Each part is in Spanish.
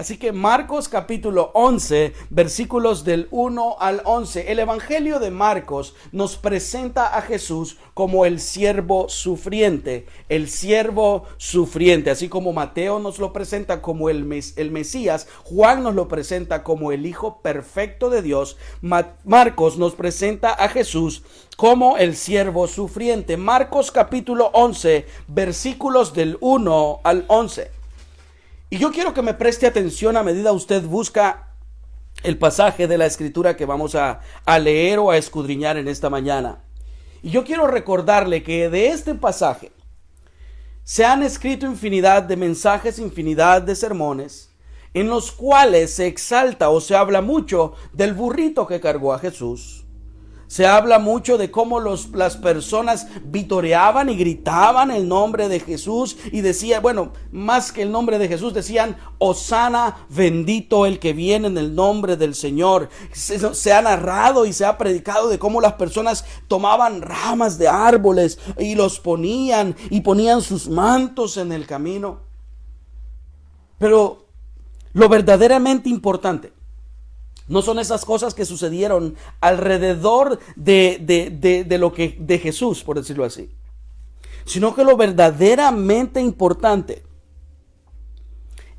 Así que Marcos capítulo 11, versículos del 1 al 11. El Evangelio de Marcos nos presenta a Jesús como el siervo sufriente. El siervo sufriente. Así como Mateo nos lo presenta como el Mesías, Juan nos lo presenta como el Hijo perfecto de Dios. Marcos nos presenta a Jesús como el siervo sufriente. Marcos capítulo 11, versículos del 1 al 11. Y yo quiero que me preste atención a medida usted busca el pasaje de la escritura que vamos a leer o a escudriñar en esta mañana. Y yo quiero recordarle que de este pasaje se han escrito infinidad de mensajes, infinidad de sermones, en los cuales se exalta o se habla mucho del burrito que cargó a Jesús. Se habla mucho de cómo las personas vitoreaban y gritaban el nombre de Jesús y decían, bueno, más que el nombre de Jesús, decían, Hosana, bendito el que viene en el nombre del Señor. Se ha narrado y se ha predicado de cómo las personas tomaban ramas de árboles y los ponían sus mantos en el camino. Pero lo verdaderamente importante no son esas cosas que sucedieron alrededor de Jesús, por decirlo así, sino que lo verdaderamente importante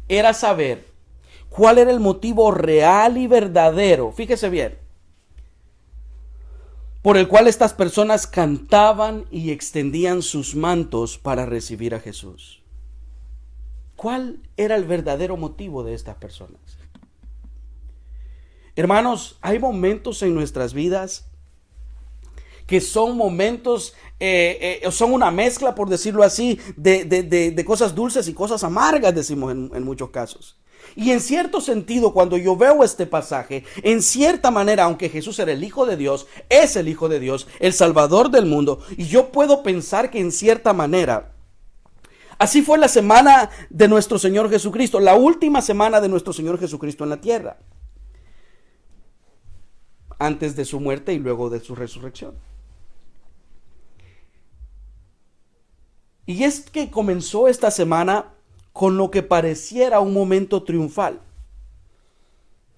era saber cuál era el motivo real y verdadero, fíjese bien, por el cual estas personas cantaban y extendían sus mantos para recibir a Jesús. ¿Cuál era el verdadero motivo de estas personas? Hermanos, hay momentos en nuestras vidas que son momentos, son una mezcla, por decirlo así, de cosas dulces y cosas amargas, decimos en muchos casos. Y en cierto sentido, cuando yo veo este pasaje, en cierta manera, aunque Jesús era el Hijo de Dios, es el Hijo de Dios, el Salvador del mundo, y yo puedo pensar que en cierta manera, así fue la semana de nuestro Señor Jesucristo, la última semana de nuestro Señor Jesucristo en la tierra, antes de su muerte y luego de su resurrección. Y es que comenzó esta semana con lo que pareciera un momento triunfal.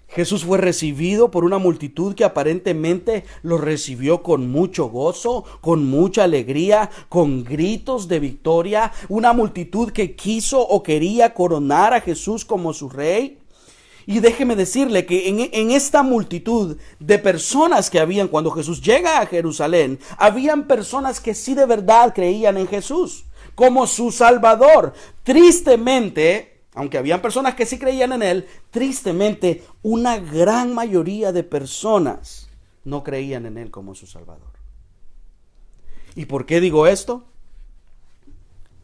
Jesús fue recibido por una multitud que aparentemente lo recibió con mucho gozo, con mucha alegría, con gritos de victoria, una multitud que quiso o quería coronar a Jesús como su rey. Y déjeme decirle que en esta multitud de personas que habían cuando Jesús llega a Jerusalén, habían personas que sí de verdad creían en Jesús como su Salvador. Tristemente, aunque habían personas que sí creían en Él, tristemente una gran mayoría de personas no creían en Él como su Salvador. ¿Y por qué digo esto?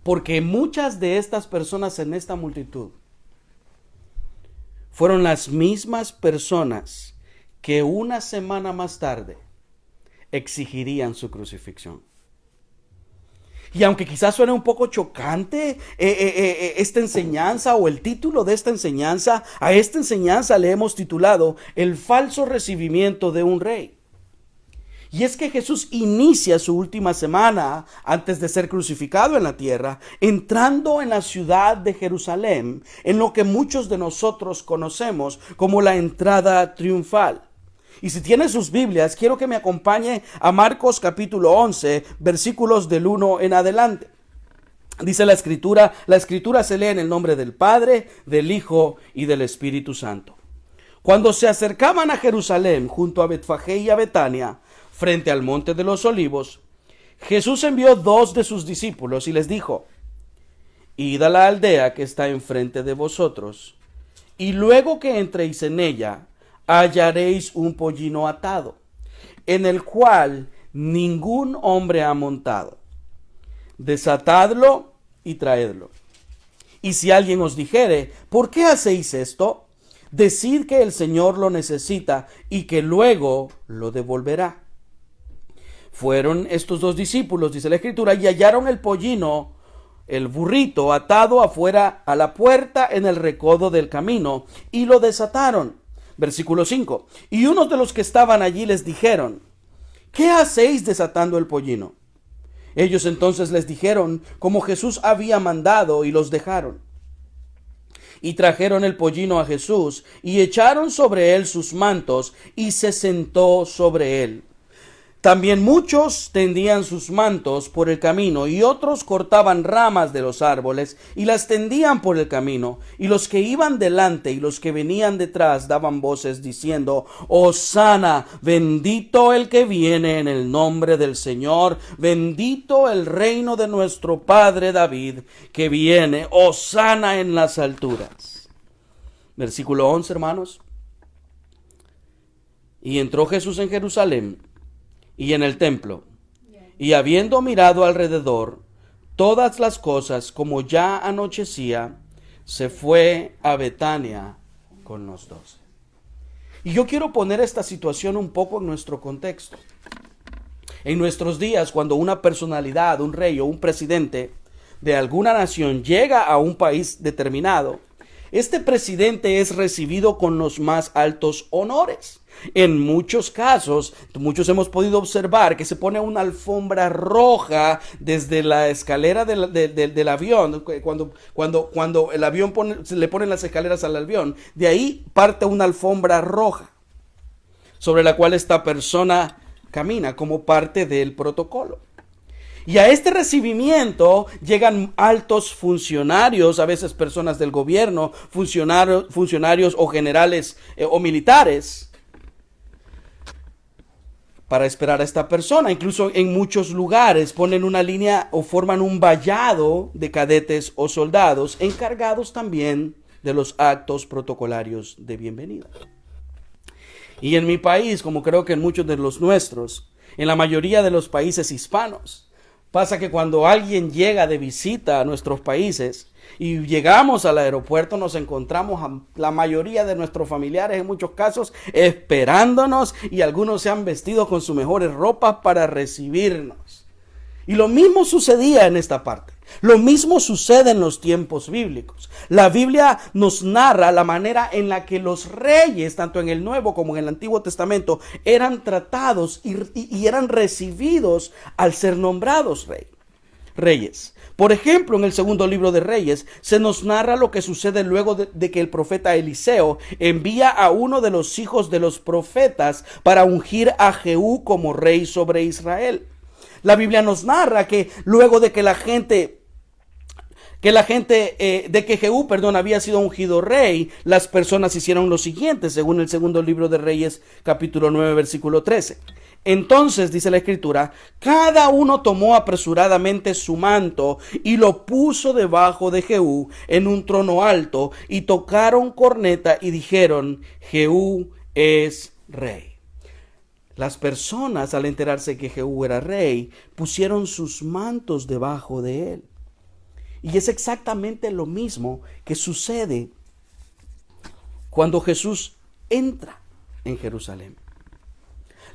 Porque muchas de estas personas en esta multitud fueron las mismas personas que una semana más tarde exigirían su crucifixión. Y aunque quizás suene un poco chocante esta enseñanza o el título de esta enseñanza, a esta enseñanza le hemos titulado El falso recibimiento de un rey. Y es que Jesús inicia su última semana antes de ser crucificado en la tierra, entrando en la ciudad de Jerusalén, en lo que muchos de nosotros conocemos como la entrada triunfal. Y si tiene sus Biblias, quiero que me acompañe a Marcos capítulo 11, versículos del 1 en adelante. Dice la escritura se lee en el nombre del Padre, del Hijo y del Espíritu Santo. Cuando se acercaban a Jerusalén, junto a Betfagé y a Betania, frente al monte de los olivos, Jesús envió 2 de sus discípulos y les dijo: Id a la aldea que está enfrente de vosotros, y luego que entréis en ella, hallaréis un pollino atado, en el cual ningún hombre ha montado. Desatadlo y traedlo. Y si alguien os dijere: ¿por qué hacéis esto?, decid que el Señor lo necesita y que luego lo devolverá. Fueron estos 2 discípulos, dice la escritura, y hallaron el pollino, el burrito, atado afuera a la puerta en el recodo del camino, y lo desataron. Versículo 5. Y unos de los que estaban allí les dijeron: ¿qué hacéis desatando el pollino? Ellos entonces les dijeron como Jesús había mandado, y los dejaron. Y trajeron el pollino a Jesús, y echaron sobre él sus mantos, y se sentó sobre él. También muchos tendían sus mantos por el camino, y otros cortaban ramas de los árboles y las tendían por el camino. Y los que iban delante y los que venían detrás daban voces diciendo: Hosana, bendito el que viene en el nombre del Señor, bendito el reino de nuestro padre David, que viene, Hosana en las alturas. Versículo 11, hermanos. Y entró Jesús en Jerusalén y en el templo, y habiendo mirado alrededor todas las cosas, como ya anochecía, se fue a Betania con los 12. Y yo quiero poner esta situación un poco en nuestro contexto. En nuestros días, cuando una personalidad, un rey o un presidente de alguna nación llega a un país determinado, este presidente es recibido con los más altos honores. En muchos casos, muchos hemos podido observar que se pone una alfombra roja desde la escalera del avión. Cuando el avión se le ponen las escaleras al avión, de ahí parte una alfombra roja sobre la cual esta persona camina como parte del protocolo. Y a este recibimiento llegan altos funcionarios, a veces personas del gobierno, funcionarios o generales o militares, para esperar a esta persona. Incluso en muchos lugares ponen una línea o forman un vallado de cadetes o soldados encargados también de los actos protocolarios de bienvenida. Y en mi país, como creo que en muchos de los nuestros, en la mayoría de los países hispanos, pasa que cuando alguien llega de visita a nuestros países y llegamos al aeropuerto, nos encontramos a la mayoría de nuestros familiares, en muchos casos, esperándonos, y algunos se han vestido con sus mejores ropas para recibirnos. Y lo mismo sucedía en esta parte. Lo mismo sucede en los tiempos bíblicos. La Biblia nos narra la manera en la que los reyes, tanto en el Nuevo como en el Antiguo Testamento, eran tratados y eran recibidos al ser nombrados reyes. Por ejemplo, en el segundo libro de Reyes se nos narra lo que sucede luego de que el profeta Eliseo envía a uno de los hijos de los profetas para ungir a Jehú como rey sobre Israel. La Biblia nos narra que luego de que Jehú, había sido ungido rey, las personas hicieron lo siguiente, según el segundo libro de Reyes, capítulo 9, versículo 13. Entonces, dice la Escritura, cada uno tomó apresuradamente su manto y lo puso debajo de Jehú en un trono alto, y tocaron corneta y dijeron: Jehú es rey. Las personas, al enterarse que Jehú era rey, pusieron sus mantos debajo de él. Y es exactamente lo mismo que sucede cuando Jesús entra en Jerusalén.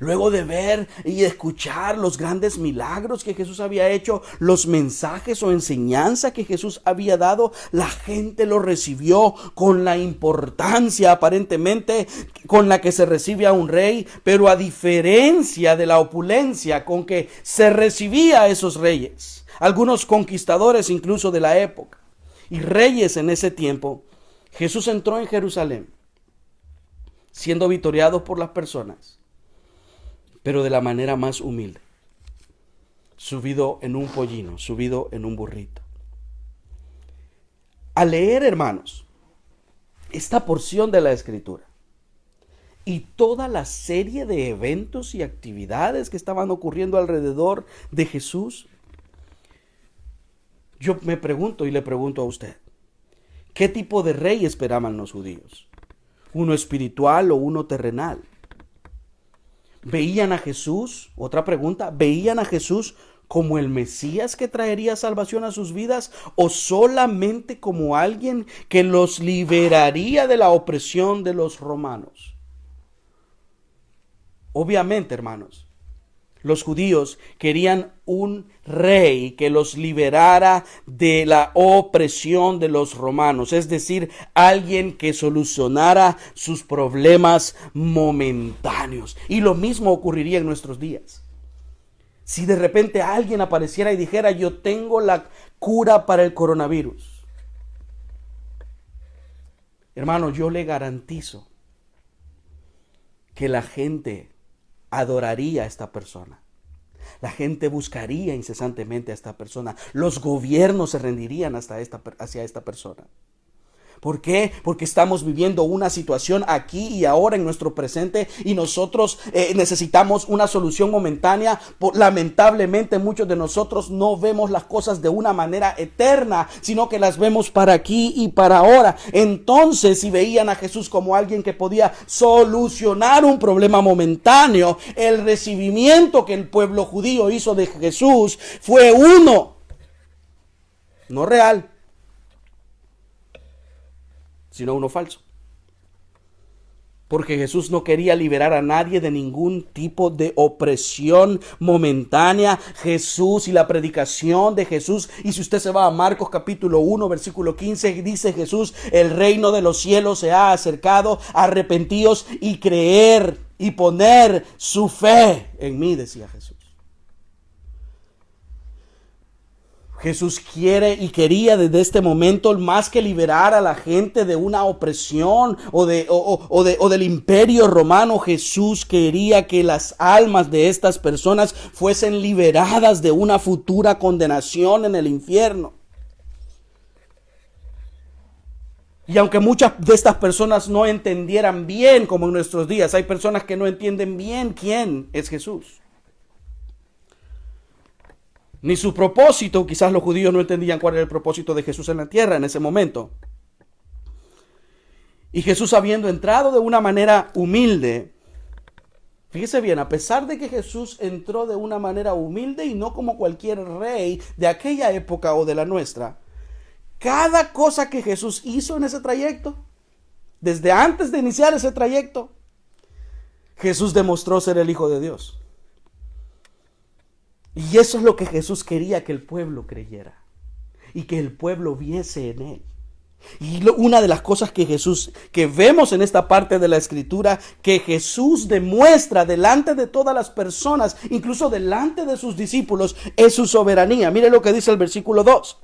Luego de ver y escuchar los grandes milagros que Jesús había hecho, los mensajes o enseñanza que Jesús había dado, la gente lo recibió con la importancia aparentemente con la que se recibe a un rey, pero a diferencia de la opulencia con que se recibía a esos reyes, algunos conquistadores incluso de la época y reyes en ese tiempo, Jesús entró en Jerusalén siendo victoriado por las personas, pero de la manera más humilde, subido en un pollino, subido en un burrito. Al leer, hermanos, esta porción de la Escritura y toda la serie de eventos y actividades que estaban ocurriendo alrededor de Jesús, yo me pregunto y le pregunto a usted, ¿qué tipo de rey esperaban los judíos? ¿Uno espiritual o uno terrenal? ¿Veían a Jesús? Otra pregunta, ¿veían a Jesús como el Mesías que traería salvación a sus vidas, o solamente como alguien que los liberaría de la opresión de los romanos? Obviamente, hermanos, los judíos querían un rey que los liberara de la opresión de los romanos, es decir, alguien que solucionara sus problemas momentáneos. Y lo mismo ocurriría en nuestros días. Si de repente alguien apareciera y dijera: yo tengo la cura para el coronavirus, Hermano, yo le garantizo que la gente adoraría a esta persona. La gente buscaría incesantemente a esta persona. Los gobiernos se rendirían hacia esta persona. ¿Por qué? Porque estamos viviendo una situación aquí y ahora en nuestro presente y nosotros necesitamos una solución momentánea. Lamentablemente muchos de nosotros no vemos las cosas de una manera eterna, sino que las vemos para aquí y para ahora. Entonces, si veían a Jesús como alguien que podía solucionar un problema momentáneo, el recibimiento que el pueblo judío hizo de Jesús fue uno, no real, sino uno falso. Porque Jesús no quería liberar a nadie de ningún tipo de opresión momentánea. Jesús y la predicación de Jesús, y si usted se va a Marcos capítulo 1 versículo 15, dice Jesús: el reino de los cielos se ha acercado, arrepentíos y creer y poner su fe en mí, decía Jesús. Jesús quiere y quería desde este momento más que liberar a la gente de una opresión o del imperio romano. Jesús quería que las almas de estas personas fuesen liberadas de una futura condenación en el infierno. Y aunque muchas de estas personas no entendieran bien, como en nuestros días, hay personas que no entienden bien quién es Jesús, ni su propósito. Quizás los judíos no entendían cuál era el propósito de Jesús en la tierra en ese momento. Y Jesús, habiendo entrado de una manera humilde, fíjese bien, a pesar de que Jesús entró de una manera humilde y no como cualquier rey de aquella época o de la nuestra, cada cosa que Jesús hizo en ese trayecto, desde antes de iniciar ese trayecto, Jesús demostró ser el Hijo de Dios. Y eso es lo que Jesús quería que el pueblo creyera y que el pueblo viese en él. Y una de las cosas que vemos en esta parte de la escritura, que Jesús demuestra delante de todas las personas, incluso delante de sus discípulos, es su soberanía. Mire lo que dice el versículo 2.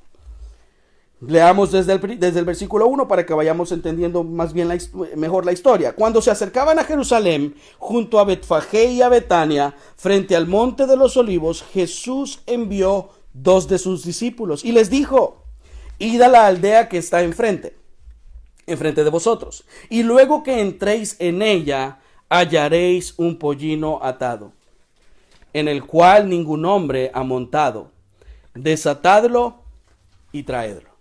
Leamos desde el versículo 1 para que vayamos entendiendo más bien mejor la historia. Cuando se acercaban a Jerusalén, junto a Betfagé y a Betania, frente al monte de los olivos, Jesús envió 2 de sus discípulos y les dijo: id a la aldea que está enfrente de vosotros, y luego que entréis en ella, hallaréis un pollino atado, en el cual ningún hombre ha montado. Desatadlo y traedlo.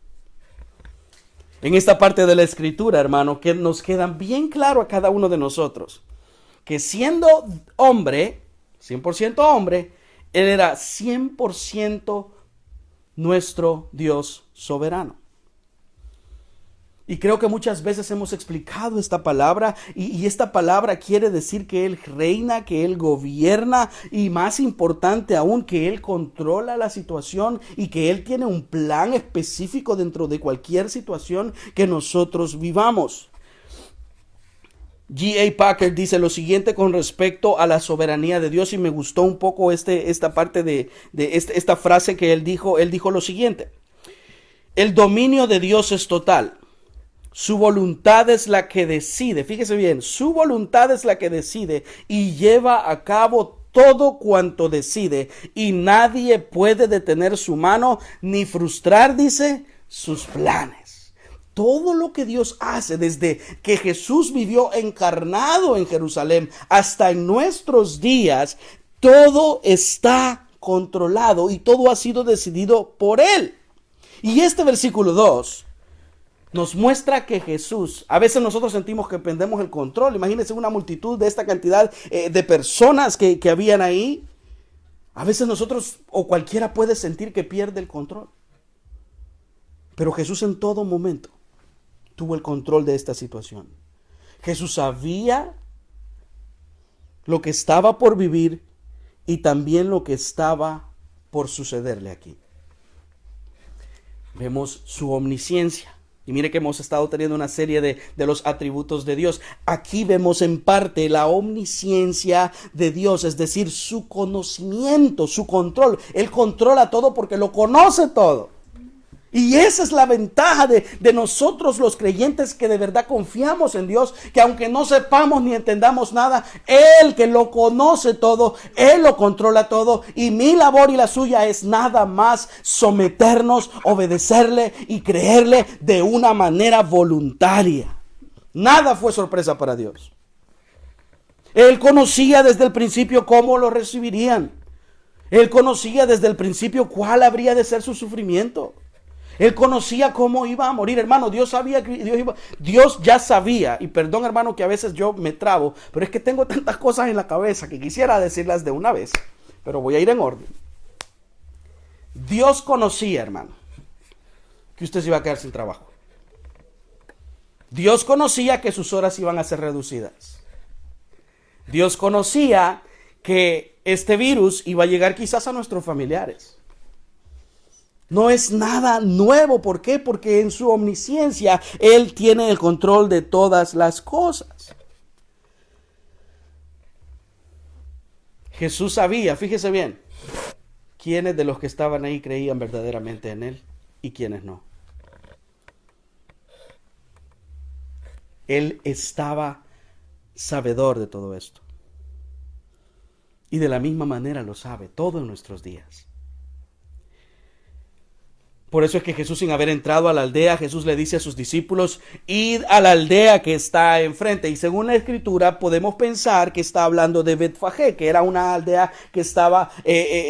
En esta parte de la escritura, hermano, que nos queda bien claro a cada uno de nosotros que siendo hombre, 100% hombre, él era 100% nuestro Dios soberano. Y creo que muchas veces hemos explicado esta palabra y esta palabra quiere decir que Él reina, que Él gobierna y, más importante aún, que Él controla la situación y que Él tiene un plan específico dentro de cualquier situación que nosotros vivamos. G.A. Packer dice lo siguiente con respecto a la soberanía de Dios, y me gustó un poco esta parte de esta frase que él dijo. Él dijo lo siguiente: el dominio de Dios es total. Su voluntad es la que decide, fíjese bien, su voluntad es la que decide y lleva a cabo todo cuanto decide, y nadie puede detener su mano ni frustrar, dice, sus planes. Todo lo que Dios hace desde que Jesús vivió encarnado en Jerusalén hasta en nuestros días, todo está controlado y todo ha sido decidido por Él. Y este versículo 2 nos muestra que Jesús, a veces nosotros sentimos que perdemos el control. Imagínense una multitud de esta cantidad de personas que habían ahí. A veces nosotros o cualquiera puede sentir que pierde el control. Pero Jesús en todo momento tuvo el control de esta situación. Jesús sabía lo que estaba por vivir y también lo que estaba por sucederle aquí. Vemos su omnisciencia. Y mire que hemos estado teniendo una serie de los atributos de Dios. Aquí vemos en parte la omnisciencia de Dios, es decir, su conocimiento, su control. Él controla todo porque lo conoce todo. Y esa es la ventaja de nosotros los creyentes que de verdad confiamos en Dios, que aunque no sepamos ni entendamos nada, Él que lo conoce todo, Él lo controla todo, y mi labor y la suya es nada más someternos, obedecerle y creerle de una manera voluntaria. Nada fue sorpresa para Dios. Él conocía desde el principio cómo lo recibirían. Él conocía desde el principio cuál habría de ser su sufrimiento. Él conocía cómo iba a morir, hermano. Dios sabía que Dios ya sabía. Y perdón, hermano, que a veces yo me trabo, pero es que tengo tantas cosas en la cabeza que quisiera decirlas de una vez. Pero voy a ir en orden. Dios conocía, hermano, que usted se iba a quedar sin trabajo. Dios conocía que sus horas iban a ser reducidas. Dios conocía que este virus iba a llegar quizás a nuestros familiares. No es nada nuevo. ¿Por qué? Porque en su omnisciencia Él tiene el control de todas las cosas. Jesús sabía, fíjese bien, quiénes de los que estaban ahí creían verdaderamente en Él y quiénes no. Él estaba sabedor de todo esto. Y de la misma manera lo sabe todo en nuestros días. Por eso es que Jesús, sin haber entrado a la aldea, Jesús le dice a sus discípulos: id a la aldea que está enfrente. Y según la escritura podemos pensar que está hablando de Betfagé, que era una aldea que estaba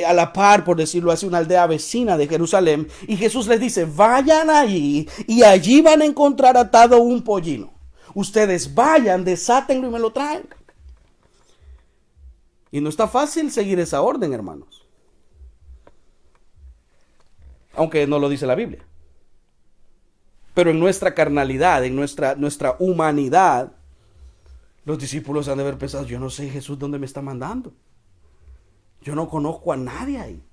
a la par, por decirlo así, una aldea vecina de Jerusalén. Y Jesús les dice: vayan allí y allí van a encontrar atado un pollino. Ustedes vayan, desátenlo y me lo traen. Y no está fácil seguir esa orden, hermanos. Aunque no lo dice la Biblia. Pero en nuestra carnalidad, en nuestra humanidad, los discípulos han de haber pensado: yo no sé, Jesús, dónde me está mandando. Yo no conozco a nadie ahí.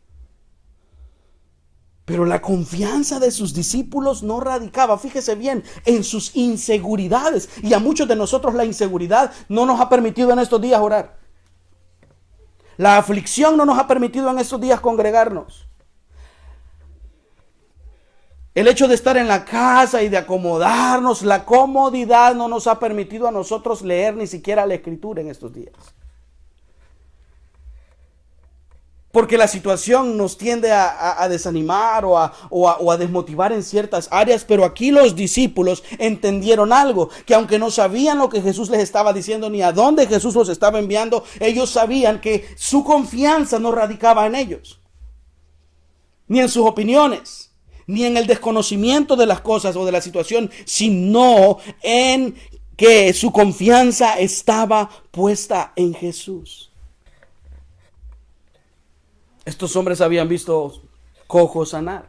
Pero la confianza de sus discípulos no radicaba, fíjese bien, en sus inseguridades. Y a muchos de nosotros la inseguridad no nos ha permitido en estos días orar. La aflicción no nos ha permitido en estos días congregarnos. El hecho de estar en la casa y de acomodarnos, la comodidad no nos ha permitido a nosotros leer ni siquiera la escritura en estos días. Porque la situación nos tiende a desanimar o a desmotivar en ciertas áreas. Pero aquí los discípulos entendieron algo, que aunque no sabían lo que Jesús les estaba diciendo ni a dónde Jesús los estaba enviando, ellos sabían que su confianza no radicaba en ellos, ni en sus opiniones, ni en el desconocimiento de las cosas o de la situación, sino en que su confianza estaba puesta en Jesús. Estos hombres habían visto cojos sanar,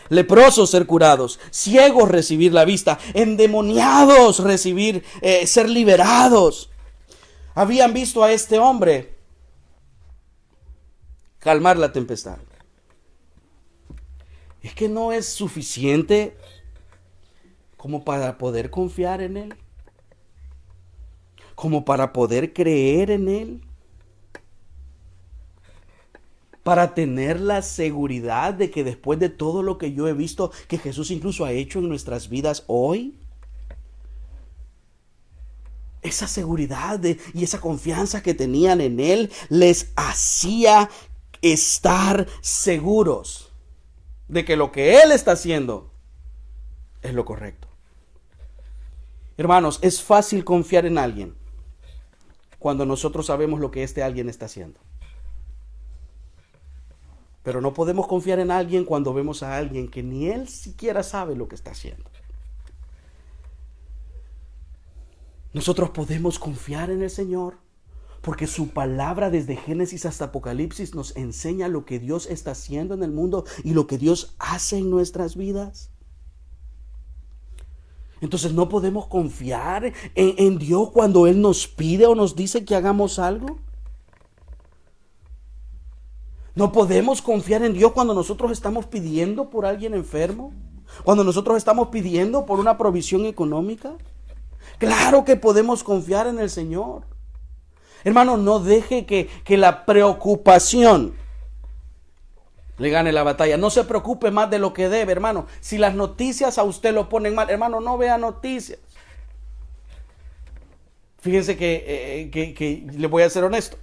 leprosos ser curados, ciegos recibir la vista, endemoniados recibir, ser liberados. Habían visto a este hombre calmar la tempestad. ¿Es que no es suficiente como para poder confiar en Él? ¿Como para poder creer en Él? Para tener la seguridad de que después de todo lo que yo he visto que Jesús incluso ha hecho en nuestras vidas hoy, esa seguridad y esa confianza que tenían en Él les hacía estar seguros de que lo que Él está haciendo es lo correcto. Hermanos, es fácil confiar en alguien cuando nosotros sabemos lo que este alguien está haciendo. Pero no podemos confiar en alguien cuando vemos a alguien que ni él siquiera sabe lo que está haciendo. Nosotros podemos confiar en el Señor porque su palabra desde Génesis hasta Apocalipsis nos enseña lo que Dios está haciendo en el mundo y lo que Dios hace en nuestras vidas. Entonces no podemos confiar en Dios cuando Él nos pide o nos dice que hagamos algo. No podemos confiar en Dios cuando nosotros estamos pidiendo por alguien enfermo, cuando nosotros estamos pidiendo por una provisión económica. Claro que podemos confiar en el Señor. Hermano, no deje que la preocupación le gane la batalla. No se preocupe más de lo que debe, hermano. Si las noticias a usted lo ponen mal, hermano, no vea noticias. Fíjense que le voy a ser honesto.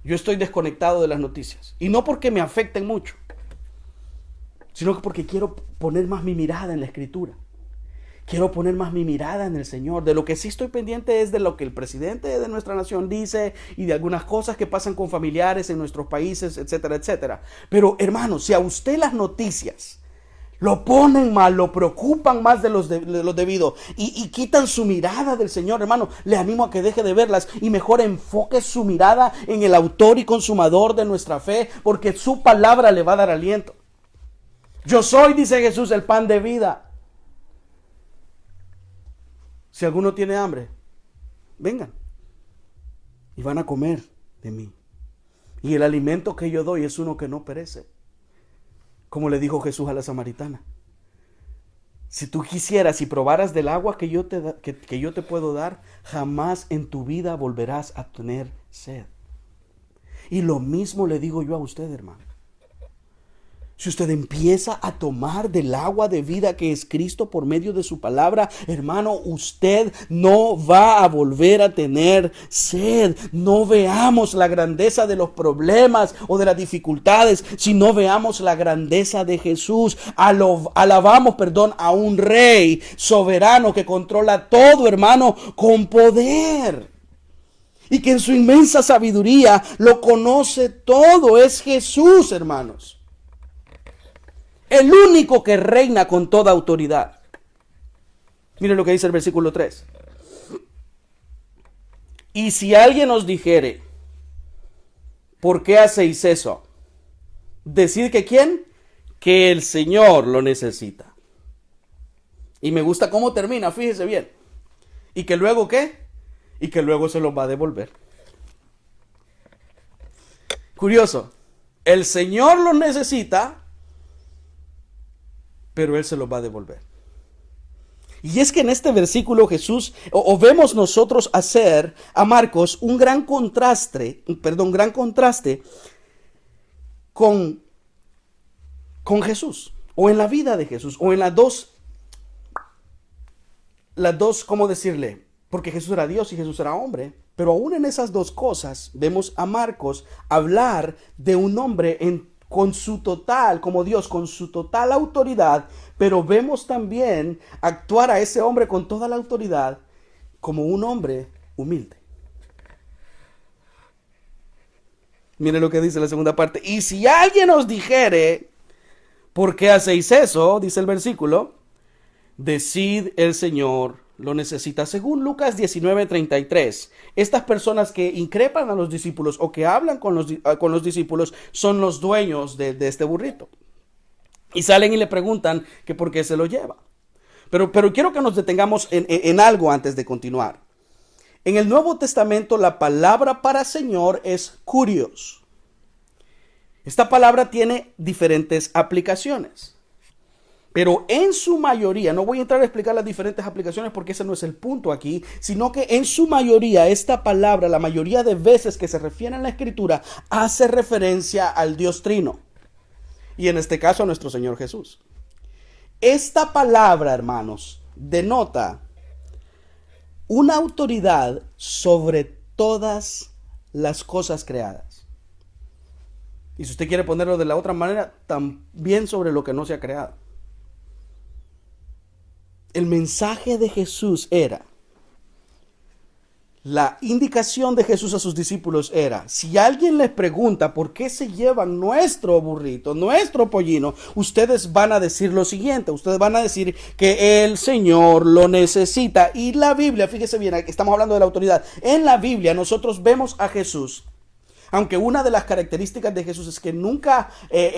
Yo estoy desconectado de las noticias. Y no porque me afecten mucho, sino porque quiero poner más mi mirada en la Escritura. Quiero poner más mi mirada en el Señor. De lo que sí estoy pendiente es de lo que el presidente de nuestra nación dice y de algunas cosas que pasan con familiares en nuestros países, etcétera, etcétera. Pero, hermano, si a usted las noticias lo ponen mal, lo preocupan más de lo debido y quitan su mirada del Señor, hermano, le animo a que deje de verlas y mejor enfoque su mirada en el autor y consumador de nuestra fe, porque su palabra le va a dar aliento. Yo soy, dice Jesús, el pan de vida. Si alguno tiene hambre, vengan y van a comer de mí. Y el alimento que yo doy es uno que no perece. Como le dijo Jesús a la samaritana. Si tú quisieras y probaras del agua que yo te puedo dar, jamás en tu vida volverás a tener sed. Y lo mismo le digo yo a usted, hermano. Si usted empieza a tomar del agua de vida que es Cristo por medio de su palabra, hermano, usted no va a volver a tener sed. No veamos la grandeza de los problemas o de las dificultades, sino veamos la grandeza de Jesús. Alabamos a un rey soberano que controla todo, hermano, con poder. Y que en su inmensa sabiduría lo conoce todo. Es Jesús, hermanos. El único que reina con toda autoridad. Miren lo que dice el versículo 3. Y si alguien os dijere, ¿por qué hacéis eso? Decid que ¿quién? Que el Señor lo necesita. Y me gusta cómo termina, fíjese bien. ¿Y que luego qué? Y que luego se los va a devolver. Curioso. El Señor lo necesita, pero Él se los va a devolver. Y es que en este versículo Jesús, o vemos nosotros hacer a Marcos un gran contraste con Jesús, o en la vida de Jesús, o en las dos, ¿cómo decirle? Porque Jesús era Dios y Jesús era hombre. Pero aún en esas dos cosas vemos a Marcos hablar de un hombre con su total, como Dios, con su total autoridad, pero vemos también actuar a ese hombre con toda la autoridad como un hombre humilde. Mire lo que dice la segunda parte. Y si alguien os dijere, ¿por qué hacéis eso? Dice el versículo. Decid el Señor lo necesita. Según Lucas 19:33, estas personas que increpan a los discípulos o que hablan con los discípulos son los dueños de este burrito. Y salen y le preguntan que por qué se lo lleva. Pero quiero que nos detengamos en algo antes de continuar. En el Nuevo Testamento la palabra para Señor es kurios. Esta palabra tiene diferentes aplicaciones. Pero en su mayoría, no voy a entrar a explicar las diferentes aplicaciones porque ese no es el punto aquí, sino que en su mayoría esta palabra, la mayoría de veces que se refiere en la Escritura, hace referencia al Dios Trino. Y en este caso a nuestro Señor Jesús. Esta palabra, hermanos, denota una autoridad sobre todas las cosas creadas. Y si usted quiere ponerlo de la otra manera, también sobre lo que no se ha creado. El mensaje de Jesús era, la indicación de Jesús a sus discípulos era, si alguien les pregunta por qué se llevan nuestro burrito, nuestro pollino, ustedes van a decir lo siguiente, ustedes van a decir que el Señor lo necesita. Y la Biblia, fíjese bien, estamos hablando de la autoridad, en la Biblia nosotros vemos a Jesús, aunque una de las características de Jesús es que nunca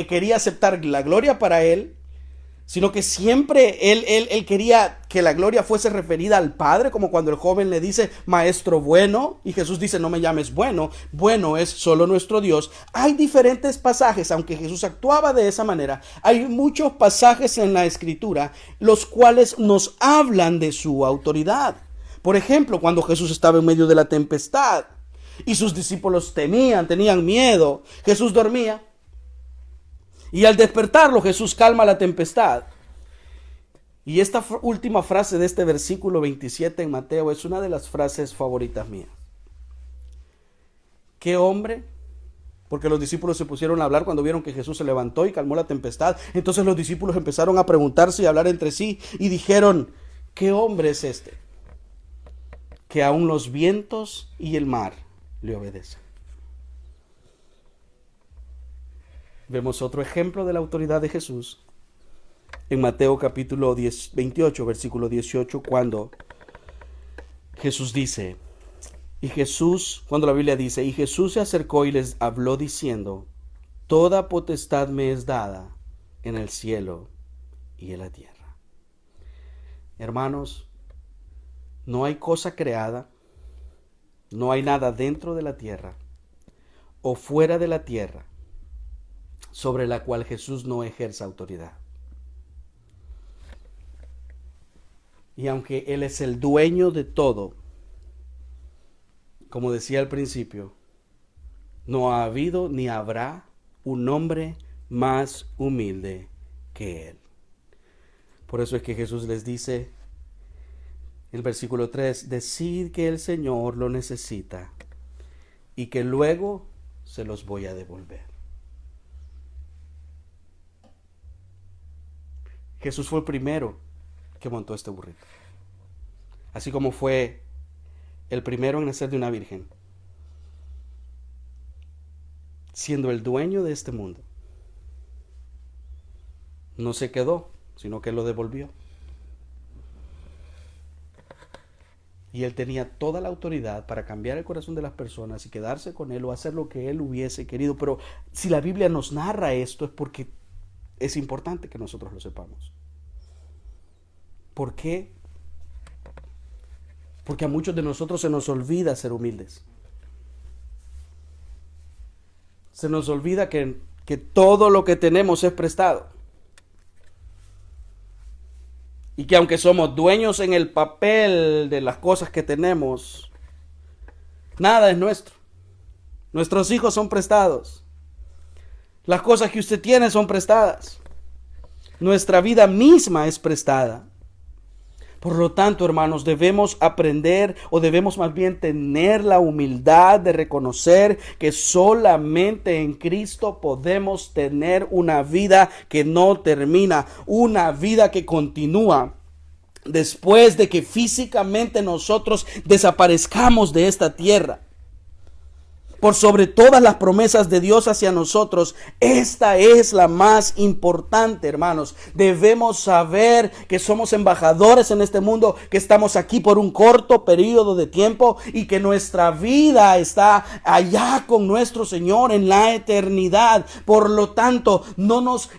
quería aceptar la gloria para él, sino que siempre él quería que la gloria fuese referida al Padre, como cuando el joven le dice, maestro bueno, y Jesús dice, no me llames bueno, bueno es solo nuestro Dios. Hay diferentes pasajes, aunque Jesús actuaba de esa manera, hay muchos pasajes en la Escritura, los cuales nos hablan de su autoridad. Por ejemplo, cuando Jesús estaba en medio de la tempestad, y sus discípulos tenían miedo, Jesús dormía. Y al despertarlo, Jesús calma la tempestad. Y esta última frase de este versículo 27 en Mateo es una de las frases favoritas mías. ¿Qué hombre? Porque los discípulos se pusieron a hablar cuando vieron que Jesús se levantó y calmó la tempestad. Entonces los discípulos empezaron a preguntarse y a hablar entre sí y dijeron, ¿qué hombre es este? Que aún los vientos y el mar le obedecen. Vemos otro ejemplo de la autoridad de Jesús en Mateo capítulo 28, versículo 18, cuando Jesús dice, cuando la Biblia dice, y Jesús se acercó y les habló diciendo, toda potestad me es dada en el cielo y en la tierra. Hermanos, no hay cosa creada, no hay nada dentro de la tierra o fuera de la tierra sobre la cual Jesús no ejerza autoridad. Y aunque Él es el dueño de todo, como decía al principio, no ha habido ni habrá un hombre más humilde que Él. Por eso es que Jesús les dice, en el versículo 3, decid que el Señor lo necesita y que luego se los voy a devolver. Jesús fue el primero que montó este burrito. Así como fue el primero en nacer de una virgen. Siendo el dueño de este mundo. No se quedó, sino que lo devolvió. Y Él tenía toda la autoridad para cambiar el corazón de las personas y quedarse con Él o hacer lo que Él hubiese querido. Pero si la Biblia nos narra esto es porque es importante que nosotros lo sepamos. ¿Por qué? Porque a muchos de nosotros se nos olvida ser humildes. Se nos olvida que todo lo que tenemos es prestado. Y que aunque somos dueños en el papel de las cosas que tenemos, nada es nuestro. Nuestros hijos son prestados. Las cosas que usted tiene son prestadas. Nuestra vida misma es prestada. Por lo tanto, hermanos, debemos aprender o debemos más bien tener la humildad de reconocer que solamente en Cristo podemos tener una vida que no termina, una vida que continúa después de que físicamente nosotros desaparezcamos de esta tierra. Por sobre todas las promesas de Dios hacia nosotros, esta es la más importante, hermanos. Debemos saber que somos embajadores en este mundo, que estamos aquí por un corto periodo de tiempo y que nuestra vida está allá con nuestro Señor en la eternidad. Por lo tanto,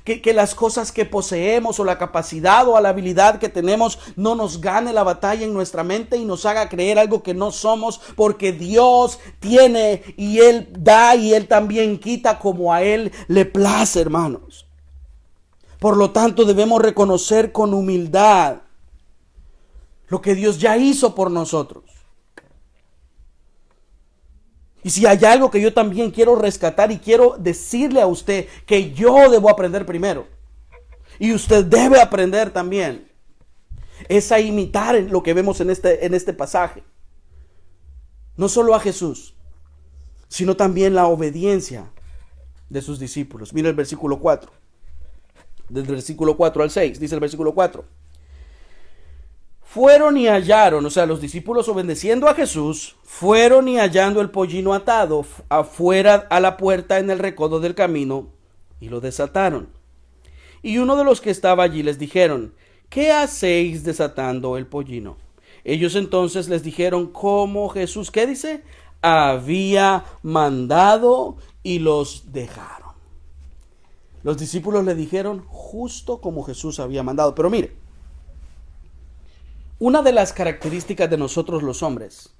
que las cosas que poseemos o la capacidad o la habilidad que tenemos no nos gane la batalla en nuestra mente y nos haga creer algo que no somos, porque Dios tiene y Él da y Él también quita como a Él le place, hermanos. Por lo tanto, debemos reconocer con humildad lo que Dios ya hizo por nosotros. Y si hay algo que yo también quiero rescatar y quiero decirle a usted que yo debo aprender primero, y usted debe aprender también, es a imitar lo que vemos en este pasaje. No solo a Jesús, sino también la obediencia de sus discípulos. Mira el versículo 4. Del versículo 4 al 6, dice el versículo 4. Fueron y hallaron, o sea, los discípulos obedeciendo a Jesús, fueron y hallando el pollino atado afuera a la puerta en el recodo del camino, y lo desataron. Y uno de los que estaba allí les dijeron, ¿qué hacéis desatando el pollino? Ellos entonces les dijeron cómo Jesús, ¿qué dice? Había mandado y los dejaron. Los discípulos le dijeron justo como Jesús había mandado. Pero mire, una de las características de nosotros los hombres,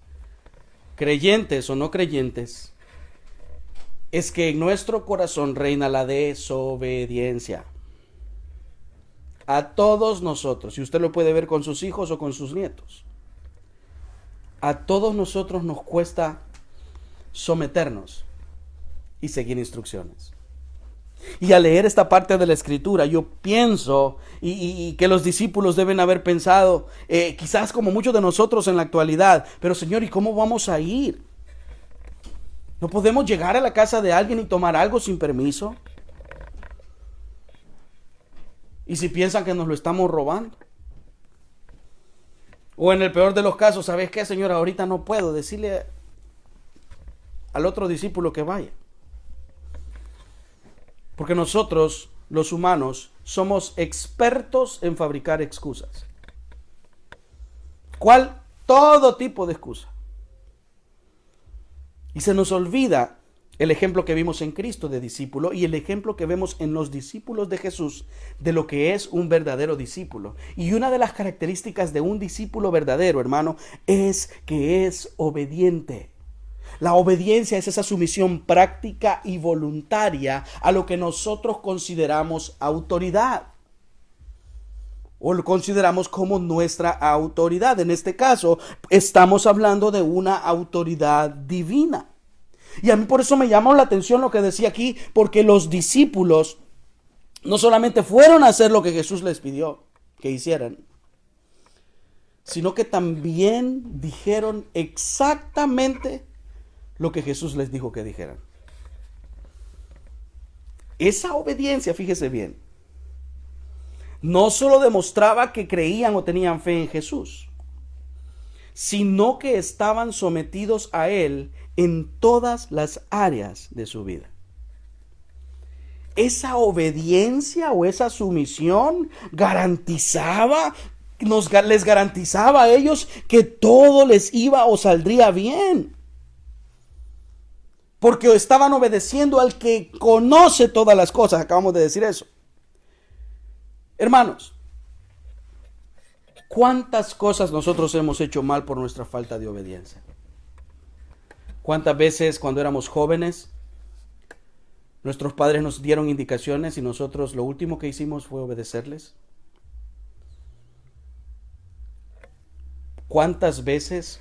creyentes o no creyentes, es que en nuestro corazón reina la desobediencia. A todos nosotros, y usted lo puede ver con sus hijos o con sus nietos, a todos nosotros nos cuesta someternos y seguir instrucciones. Y al leer esta parte de la escritura, yo pienso y que los discípulos deben haber pensado, quizás como muchos de nosotros en la actualidad, pero Señor, ¿y cómo vamos a ir? ¿No podemos llegar a la casa de alguien y tomar algo sin permiso? ¿Y si piensan que nos lo estamos robando? O en el peor de los casos, ¿sabes qué, Señor? Ahorita no puedo decirle al otro discípulo que vaya. Porque nosotros, los humanos, somos expertos en fabricar excusas. ¿Cuál? Todo tipo de excusa. Y se nos olvida el ejemplo que vimos en Cristo de discípulo y el ejemplo que vemos en los discípulos de Jesús de lo que es un verdadero discípulo. Y una de las características de un discípulo verdadero, hermano, es que es obediente. La obediencia es esa sumisión práctica y voluntaria a lo que nosotros consideramos autoridad o lo consideramos como nuestra autoridad. En este caso, estamos hablando de una autoridad divina. Y a mí por eso me llamó la atención lo que decía aquí, porque los discípulos no solamente fueron a hacer lo que Jesús les pidió que hicieran, sino que también dijeron exactamente lo que Jesús les dijo que dijeran. Esa obediencia, fíjese bien, no solo demostraba que creían o tenían fe en Jesús, sino que estaban sometidos a Él en todas las áreas de su vida. Esa obediencia o esa sumisión les garantizaba a ellos que todo les iba o saldría bien. Porque estaban obedeciendo al que conoce todas las cosas. Acabamos de decir eso. Hermanos, ¿cuántas cosas nosotros hemos hecho mal por nuestra falta de obediencia? ¿Cuántas veces cuando éramos jóvenes nuestros padres nos dieron indicaciones y nosotros lo último que hicimos fue obedecerles? ¿Cuántas veces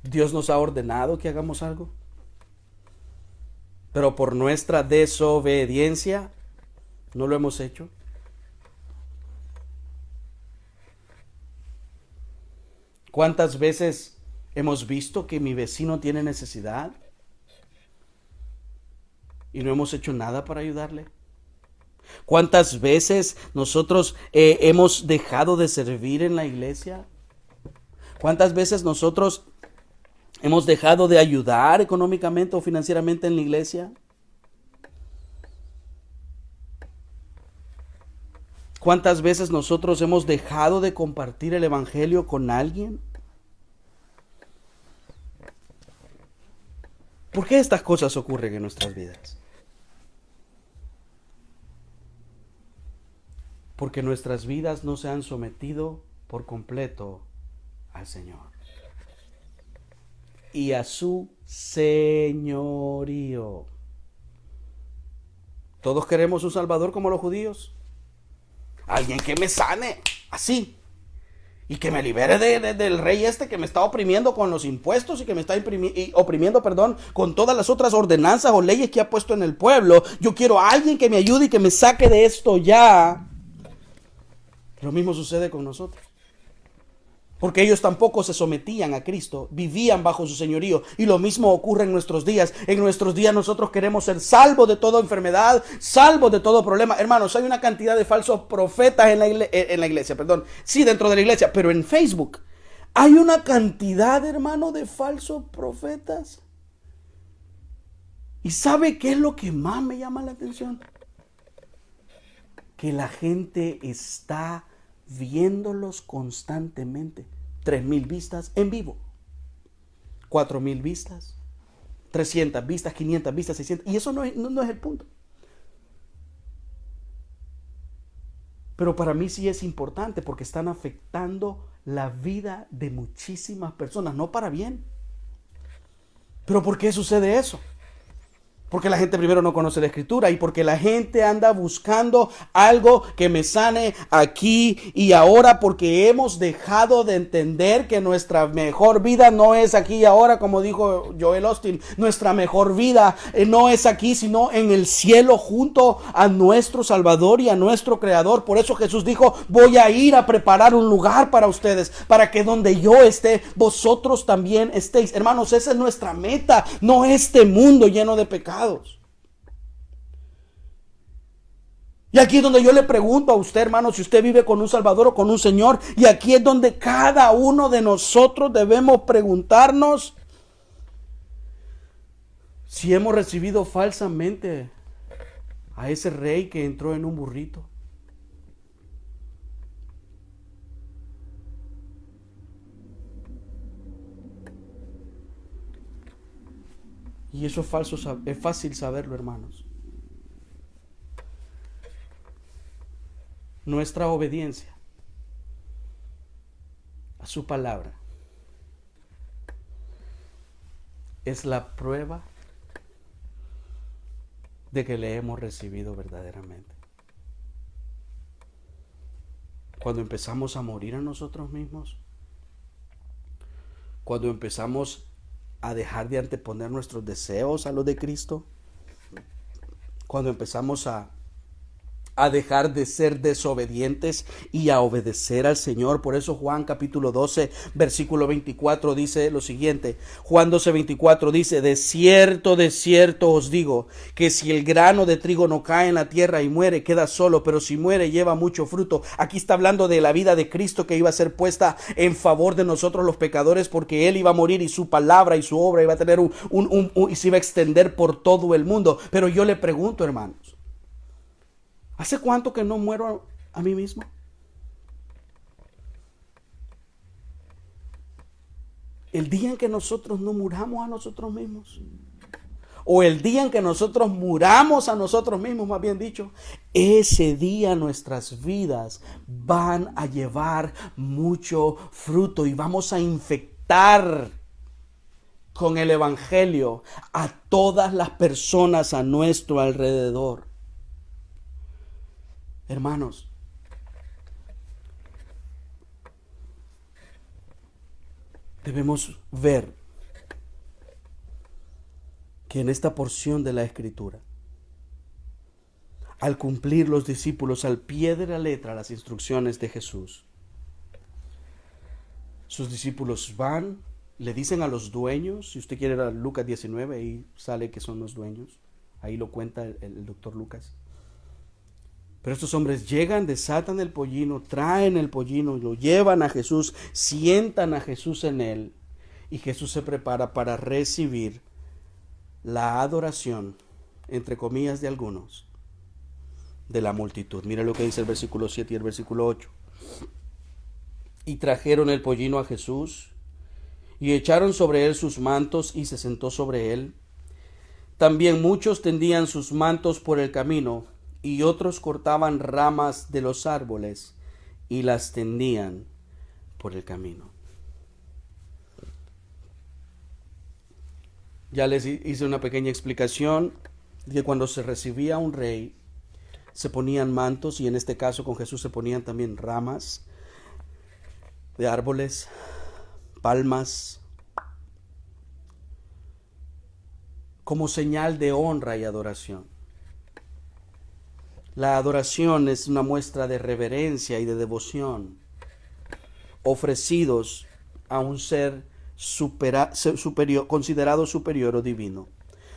Dios nos ha ordenado que hagamos algo, pero por nuestra desobediencia no lo hemos hecho? ¿Cuántas veces hemos visto que mi vecino tiene necesidad y no hemos hecho nada para ayudarle? ¿Cuántas veces nosotros hemos dejado de servir en la iglesia? ¿Cuántas veces nosotros hemos dejado de ayudar económicamente o financieramente en la iglesia? ¿Cuántas veces nosotros hemos dejado de compartir el evangelio con alguien? ¿Por qué estas cosas ocurren en nuestras vidas? Porque nuestras vidas no se han sometido por completo al Señor y a su señorío. Todos queremos un Salvador como los judíos. Alguien que me sane, así. Y que me libere del rey este que me está oprimiendo con los impuestos y que me está oprimiendo, con todas las otras ordenanzas o leyes que ha puesto en el pueblo. Yo quiero a alguien que me ayude y que me saque de esto ya. Lo mismo sucede con nosotros. Porque ellos tampoco se sometían a Cristo, vivían bajo su señorío. Y lo mismo ocurre en nuestros días. En nuestros días nosotros queremos ser salvos de toda enfermedad, salvos de todo problema. Hermanos, hay una cantidad de falsos profetas en la iglesia, sí, dentro de la iglesia, pero en Facebook hay una cantidad, hermano, de falsos profetas. ¿Y sabe qué es lo que más me llama la atención? Que la gente está viéndolos constantemente. 3,000 vistas en vivo, 4,000 vistas, 300 vistas, 500 vistas, 600. Y eso no es el punto. Pero para mí sí es importante porque están afectando la vida de muchísimas personas, no para bien. ¿Pero por qué sucede eso? Porque la gente primero no conoce la escritura y porque la gente anda buscando algo que me sane aquí y ahora, porque hemos dejado de entender que nuestra mejor vida no es aquí y ahora, como dijo Joel Austin. Nuestra mejor vida no es aquí, sino en el cielo junto a nuestro Salvador y a nuestro Creador. Por eso Jesús dijo: voy a ir a preparar un lugar para ustedes, para que donde yo esté, vosotros también estéis. Hermanos, esa es nuestra meta, no este mundo lleno de pecados. Y aquí es donde yo le pregunto a usted, hermano, si usted vive con un Salvador o con un Señor. Y aquí es donde cada uno de nosotros debemos preguntarnos si hemos recibido falsamente a ese rey que entró en un burrito. Y eso es falso, es fácil saberlo, hermanos. Nuestra obediencia a su palabra es la prueba de que le hemos recibido verdaderamente. Cuando empezamos a morir a nosotros mismos, cuando empezamos a dejar de anteponer nuestros deseos a los de Cristo, cuando empezamos a dejar de ser desobedientes y a obedecer al Señor. Por eso Juan capítulo 12 versículo 24 dice lo siguiente. Juan 12:24 dice: de cierto os digo, que si el grano de trigo no cae en la tierra y muere, queda solo, pero si muere, lleva mucho fruto. Aquí está hablando de la vida de Cristo, que iba a ser puesta en favor de nosotros los pecadores, porque Él iba a morir y su palabra y su obra iba a tener y se iba a extender por todo el mundo. Pero yo le pregunto, hermanos, ¿hace cuánto que no muero a mí mismo? El día en que nosotros no muramos a nosotros mismos, o el día en que nosotros muramos a nosotros mismos, más bien dicho, ese día nuestras vidas van a llevar mucho fruto y vamos a infectar con el evangelio a todas las personas a nuestro alrededor. Hermanos, debemos ver que en esta porción de la Escritura, al cumplir los discípulos al pie de la letra las instrucciones de Jesús, sus discípulos van, le dicen a los dueños, si usted quiere ir a Lucas 19, ahí sale que son los dueños, ahí lo cuenta el doctor Lucas. Pero estos hombres llegan, desatan el pollino, traen el pollino, lo llevan a Jesús, sientan a Jesús en él, y Jesús se prepara para recibir la adoración, entre comillas de algunos, de la multitud. Mira lo que dice el versículo 7 y el versículo 8. Y trajeron el pollino a Jesús, y echaron sobre él sus mantos, y se sentó sobre él. También muchos tendían sus mantos por el camino, y otros cortaban ramas de los árboles y las tendían por el camino. Ya les hice una pequeña explicación de que cuando se recibía un rey se ponían mantos, y en este caso con Jesús se ponían también ramas de árboles, palmas, como señal de honra y adoración. La adoración es una muestra de reverencia y de devoción ofrecidos a un ser superior, considerado superior o divino.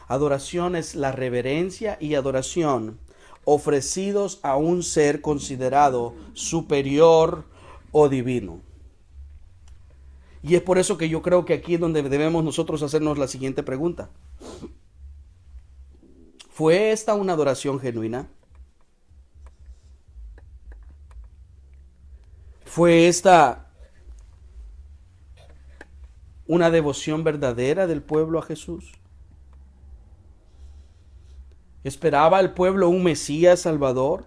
Adoración es la reverencia y adoración ofrecidos a un ser considerado superior o divino. Y es por eso que yo creo que aquí es donde debemos nosotros hacernos la siguiente pregunta. ¿Fue esta una adoración genuina? ¿Fue esta una devoción verdadera del pueblo a Jesús? ¿Esperaba el pueblo un Mesías Salvador?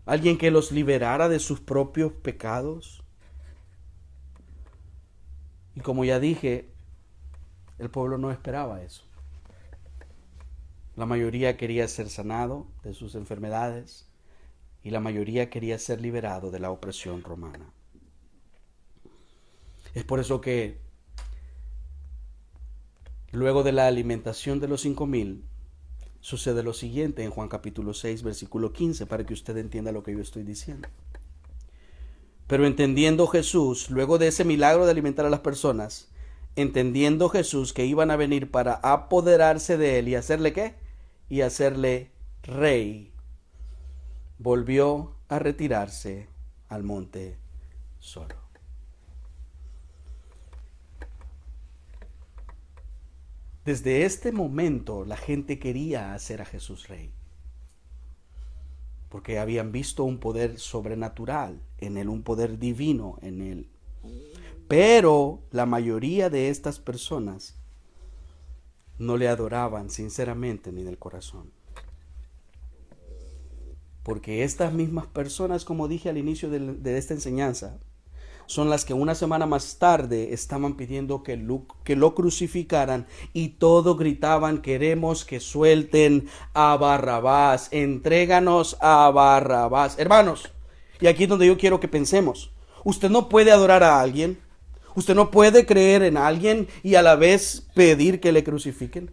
¿Alguien que los liberara de sus propios pecados? Y como ya dije, el pueblo no esperaba eso. La mayoría quería ser sanado de sus enfermedades y la mayoría quería ser liberado de la opresión romana. Es por eso que luego de la alimentación de los 5,000, sucede lo siguiente en Juan capítulo 6, versículo 15, para que usted entienda lo que yo estoy diciendo. Pero entendiendo Jesús, luego de ese milagro de alimentar a las personas, entendiendo Jesús que iban a venir para apoderarse de él y hacerle ¿qué? Y hacerle rey, volvió a retirarse al monte solo. Desde este momento la gente quería hacer a Jesús rey, porque habían visto un poder sobrenatural en él, un poder divino en él. Pero la mayoría de estas personas no le adoraban sinceramente ni del corazón. Porque estas mismas personas, como dije al inicio de esta enseñanza, son las que una semana más tarde estaban pidiendo que lo crucificaran y todos gritaban: queremos que suelten a Barrabás, entréganos a Barrabás. Hermanos, y aquí es donde yo quiero que pensemos. Usted no puede adorar a alguien, usted no puede creer en alguien y a la vez pedir que le crucifiquen.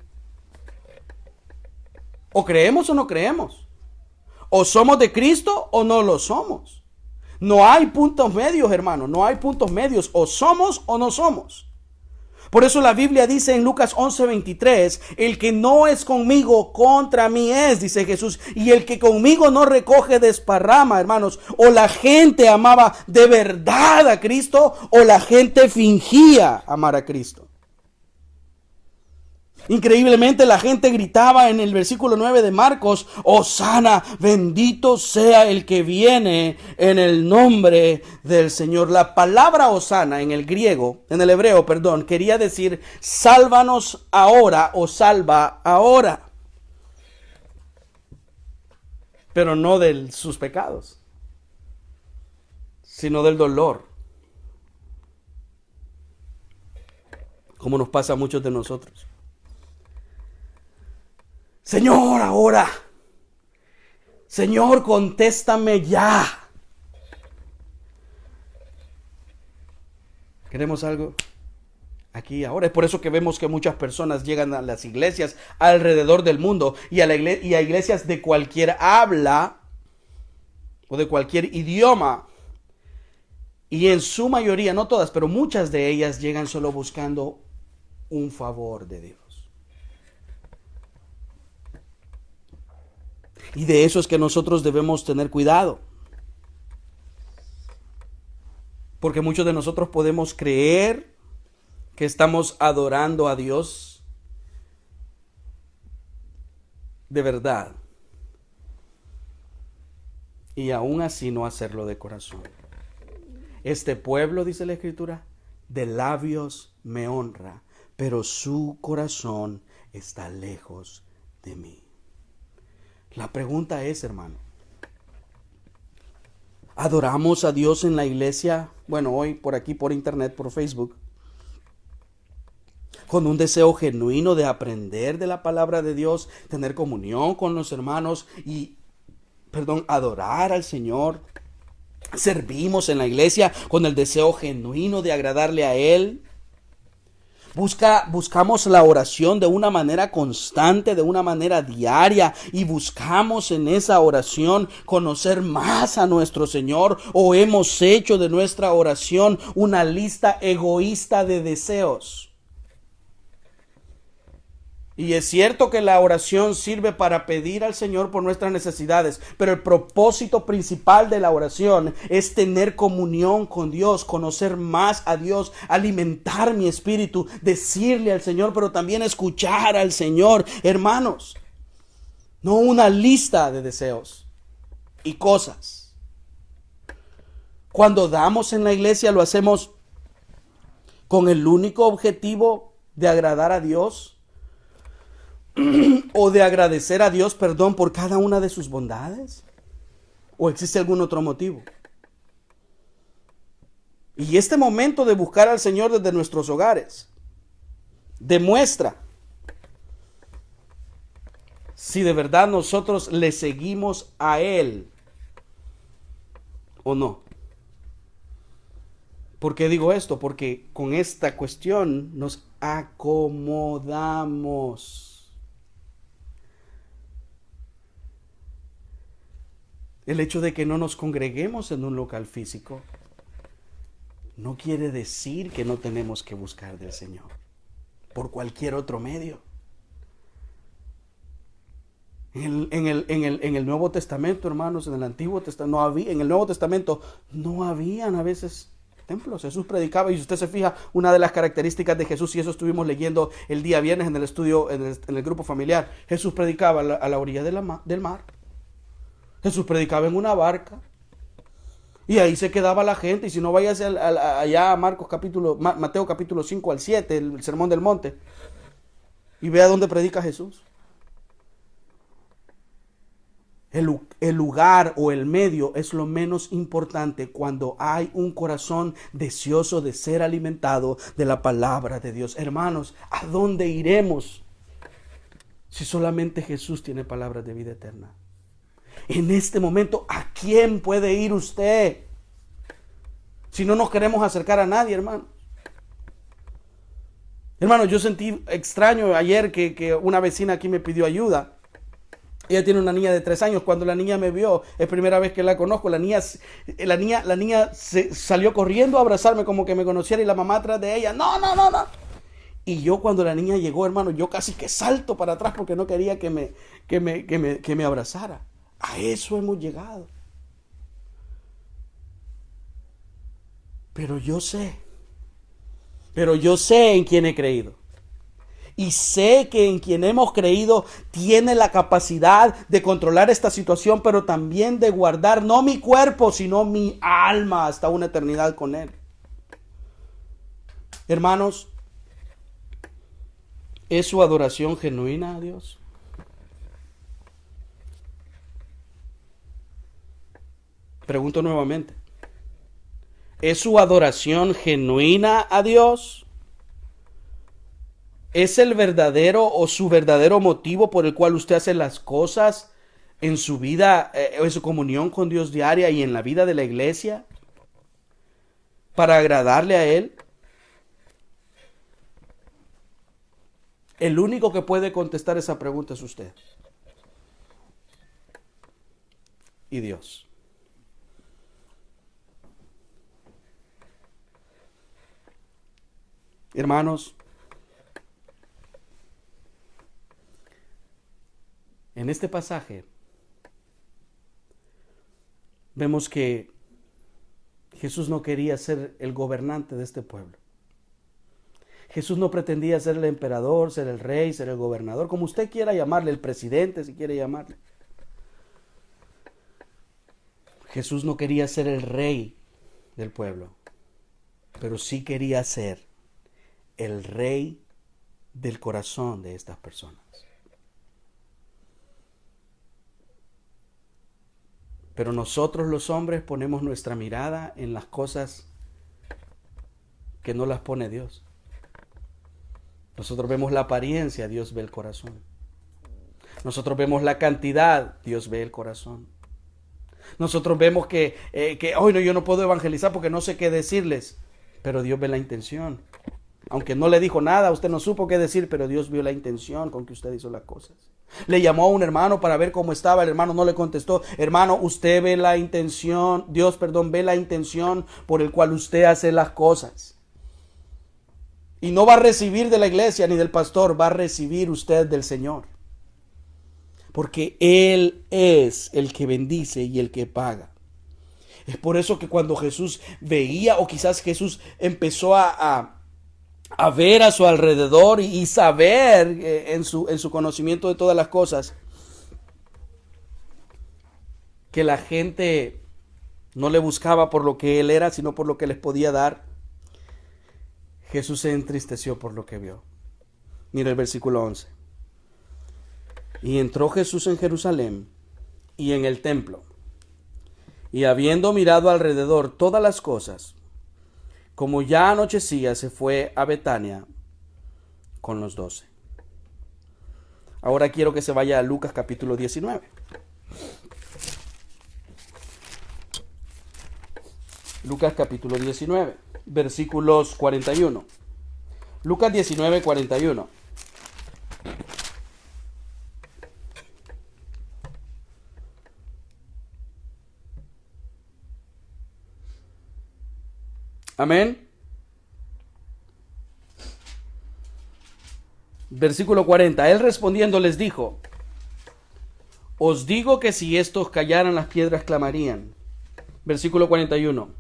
O creemos o no creemos, o somos de Cristo o no lo somos. No hay puntos medios, hermano, no hay puntos medios, o somos o no somos. Por eso la Biblia dice en Lucas 11:23, el que no es conmigo, contra mí es, dice Jesús, y el que conmigo no recoge, desparrama, hermanos. O la gente amaba de verdad a Cristo, o la gente fingía amar a Cristo. Increíblemente la gente gritaba en el versículo 9 de Marcos: Hosana, bendito sea el que viene en el nombre del Señor. La palabra Hosana en el griego, en el hebreo, perdón, quería decir sálvanos ahora o salva ahora. Pero no de sus pecados, sino del dolor. Como nos pasa a muchos de nosotros. Señor, ahora. Señor, contéstame ya. ¿Queremos algo? Aquí ahora. Es por eso que vemos que muchas personas llegan a las iglesias alrededor del mundo y a iglesias de cualquier habla o de cualquier idioma. Y en su mayoría, no todas, pero muchas de ellas llegan solo buscando un favor de Dios. Y de eso es que nosotros debemos tener cuidado. Porque muchos de nosotros podemos creer que estamos adorando a Dios de verdad. Y aún así no hacerlo de corazón. Este pueblo, dice la Escritura, de labios me honra, pero su corazón está lejos de mí. La pregunta es, hermano, ¿adoramos a Dios en la iglesia? Bueno, hoy por aquí, por internet, por Facebook, con un deseo genuino de aprender de la palabra de Dios, tener comunión con los hermanos y, adorar al Señor. Servimos en la iglesia con el deseo genuino de agradarle a Él. Buscamos la oración de una manera constante, de una manera diaria, y buscamos en esa oración conocer más a nuestro Señor, o hemos hecho de nuestra oración una lista egoísta de deseos. Y es cierto que la oración sirve para pedir al Señor por nuestras necesidades, pero el propósito principal de la oración es tener comunión con Dios, conocer más a Dios, alimentar mi espíritu, decirle al Señor, pero también escuchar al Señor. Hermanos, no una lista de deseos y cosas. Cuando damos en la iglesia, lo hacemos con el único objetivo de agradar a Dios, o de agradecer a Dios, por cada una de sus bondades, o existe algún otro motivo. Y este momento de buscar al Señor desde nuestros hogares demuestra si de verdad nosotros le seguimos a Él o no. ¿Por qué digo esto? Porque con esta cuestión nos acomodamos. El hecho de que no nos congreguemos en un local físico no quiere decir que no tenemos que buscar del Señor por cualquier otro medio. En el Nuevo Testamento, hermanos, en el Antiguo Testamento en el Nuevo Testamento no habían a veces templos. Jesús predicaba, y si usted se fija, una de las características de Jesús, y eso estuvimos leyendo el día viernes en el estudio, en el grupo familiar, Jesús predicaba a la orilla del mar. Jesús predicaba en una barca. Y ahí se quedaba la gente. Y si no, váyase allá a Mateo capítulo 5 al 7, el Sermón del Monte, y vea dónde predica Jesús. El lugar o el medio es lo menos importante cuando hay un corazón deseoso de ser alimentado de la palabra de Dios. Hermanos, ¿a dónde iremos si solamente Jesús tiene palabras de vida eterna? En este momento, ¿a quién puede ir usted? Si no nos queremos acercar a nadie, hermano. Hermano, yo sentí extraño ayer que una vecina aquí me pidió ayuda. Ella tiene una niña de 3 años. Cuando la niña me vio, es primera vez que la conozco, la niña se salió corriendo a abrazarme como que me conociera, y la mamá atrás de ella, no. Y yo, cuando la niña llegó, hermano, yo casi que salto para atrás porque no quería que me abrazara. A eso hemos llegado. Pero yo sé en quién he creído. Y sé que en quien hemos creído tiene la capacidad de controlar esta situación, pero también de guardar no mi cuerpo, sino mi alma hasta una eternidad con Él. Hermanos, ¿es su adoración genuina a Dios? Pregunto nuevamente. ¿Es su adoración genuina a Dios? ¿Es el verdadero o su verdadero motivo por el cual usted hace las cosas en su vida, en su comunión con Dios diaria y en la vida de la iglesia? ¿Para agradarle a Él? El único que puede contestar esa pregunta es usted y Dios. Hermanos, en este pasaje vemos que Jesús no quería ser el gobernante de este pueblo. Jesús no pretendía ser el emperador, ser el rey, ser el gobernador, como usted quiera llamarle, el presidente si quiere llamarle. Jesús no quería ser el rey del pueblo, pero sí quería ser el rey del corazón de estas personas. Pero nosotros los hombres ponemos nuestra mirada en las cosas que no las pone Dios. Nosotros vemos la apariencia, Dios ve el corazón. Nosotros vemos la cantidad, Dios ve el corazón. Nosotros vemos que hoy no, yo no puedo evangelizar porque no sé qué decirles, pero Dios ve la intención. Aunque no le dijo nada, usted no supo qué decir, pero Dios vio la intención con que usted hizo las cosas. Le llamó a un hermano para ver cómo estaba, el hermano no le contestó. Hermano, usted ve la intención, ve la intención por el cual usted hace las cosas. Y no va a recibir de la iglesia ni del pastor, va a recibir usted del Señor. Porque Él es el que bendice y el que paga. Es por eso que cuando Jesús veía, o quizás Jesús empezó a ver a su alrededor y saber en su conocimiento de todas las cosas, que la gente no le buscaba por lo que Él era, sino por lo que les podía dar, Jesús se entristeció por lo que vio. Mira el versículo 11. Y entró Jesús en Jerusalén y en el templo, y habiendo mirado alrededor todas las cosas, como ya anochecía, se fue a Betania con los 12. Ahora quiero que se vaya a Lucas capítulo 19. Lucas capítulo 19, versículos 41. Lucas 19, 41. Amén. Versículo 40. Él respondiendo les dijo: os digo que si estos callaran, las piedras clamarían. Versículo 41.